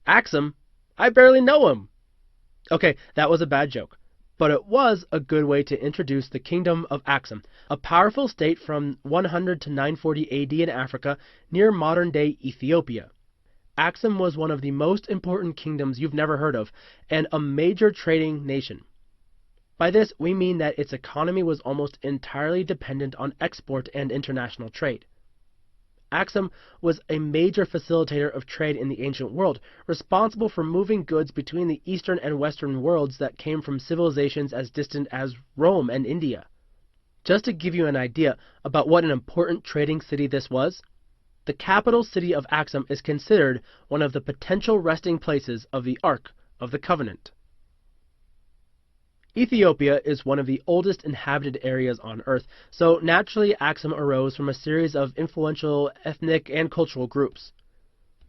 Axum? I barely know him. Okay, that was a bad joke. But it was a good way to introduce the kingdom of Axum, a powerful state from 100 to 940 AD in Africa near modern-day Ethiopia. Axum was one of the most important kingdoms you've never heard of, and a major trading nation. By this, we mean that its economy was almost entirely dependent on export and international trade. Axum was a major facilitator of trade in the ancient world, responsible for moving goods between the eastern and western worlds that came from civilizations as distant as Rome and India. Just to give you an idea about what an important trading city this was, the capital city of Axum is considered one of the potential resting places of the Ark of the Covenant. Ethiopia is one of the oldest inhabited areas on Earth, so naturally Axum arose from a series of influential ethnic and cultural groups.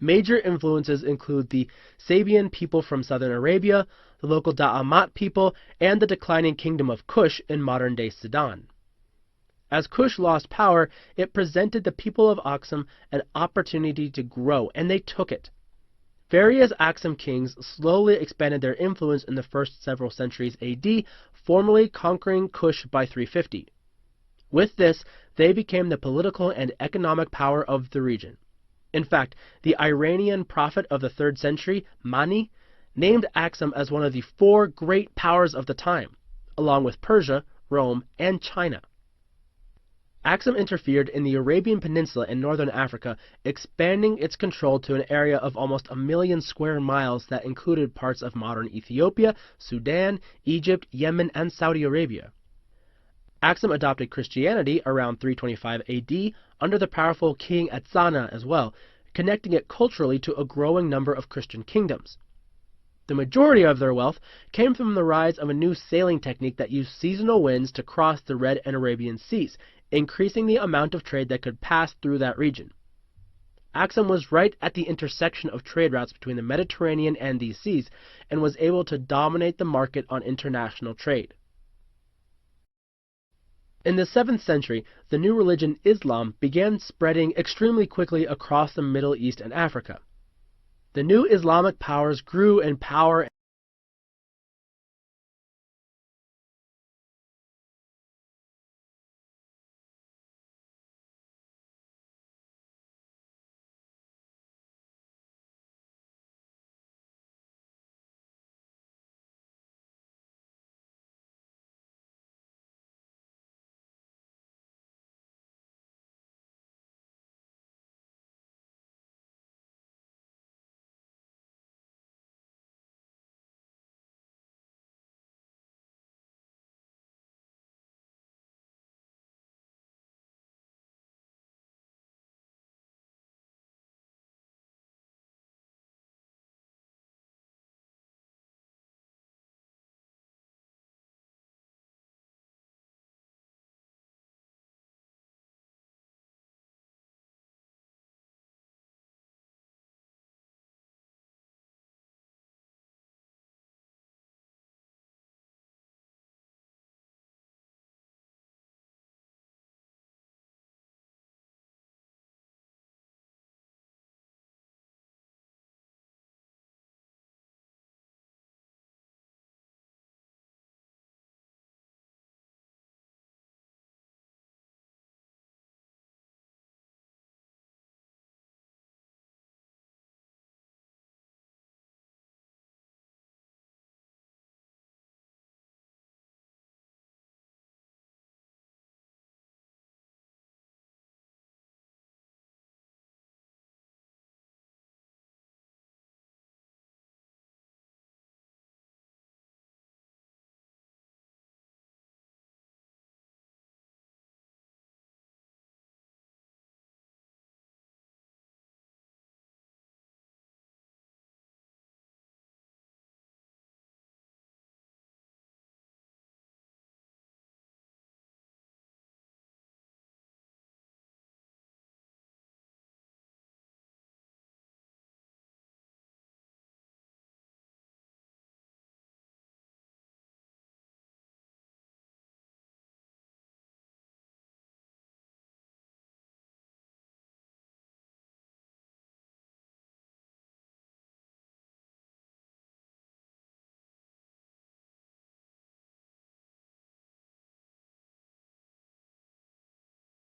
Major influences include the Sabian people from southern Arabia, the local Da'amat people, and the declining kingdom of Kush in modern-day Sudan. As Kush lost power, it presented the people of Axum an opportunity to grow, and they took it. Various Axum kings slowly expanded their influence in the first several centuries AD, formally conquering Kush by 350. With this, they became the political and economic power of the region. In fact, the Iranian prophet of the 3rd century, Mani, named Axum as one of the 4 great powers of the time, along with Persia, Rome, and China. Axum interfered in the Arabian Peninsula in northern Africa, expanding its control to an area of almost 1 million square miles that included parts of modern Ethiopia, Sudan, Egypt, Yemen, and Saudi Arabia. Axum adopted Christianity around 325 AD under the powerful king Etzana as well, connecting it culturally to a growing number of Christian kingdoms. The majority of their wealth came from the rise of a new sailing technique that used seasonal winds to cross the Red and Arabian Seas, increasing the amount of trade that could pass through that region. Axum was right at the intersection of trade routes between the Mediterranean and these seas, and was able to dominate the market on international trade. In the 7th century, the new religion Islam began spreading extremely quickly across the Middle East and Africa. The new Islamic powers grew in power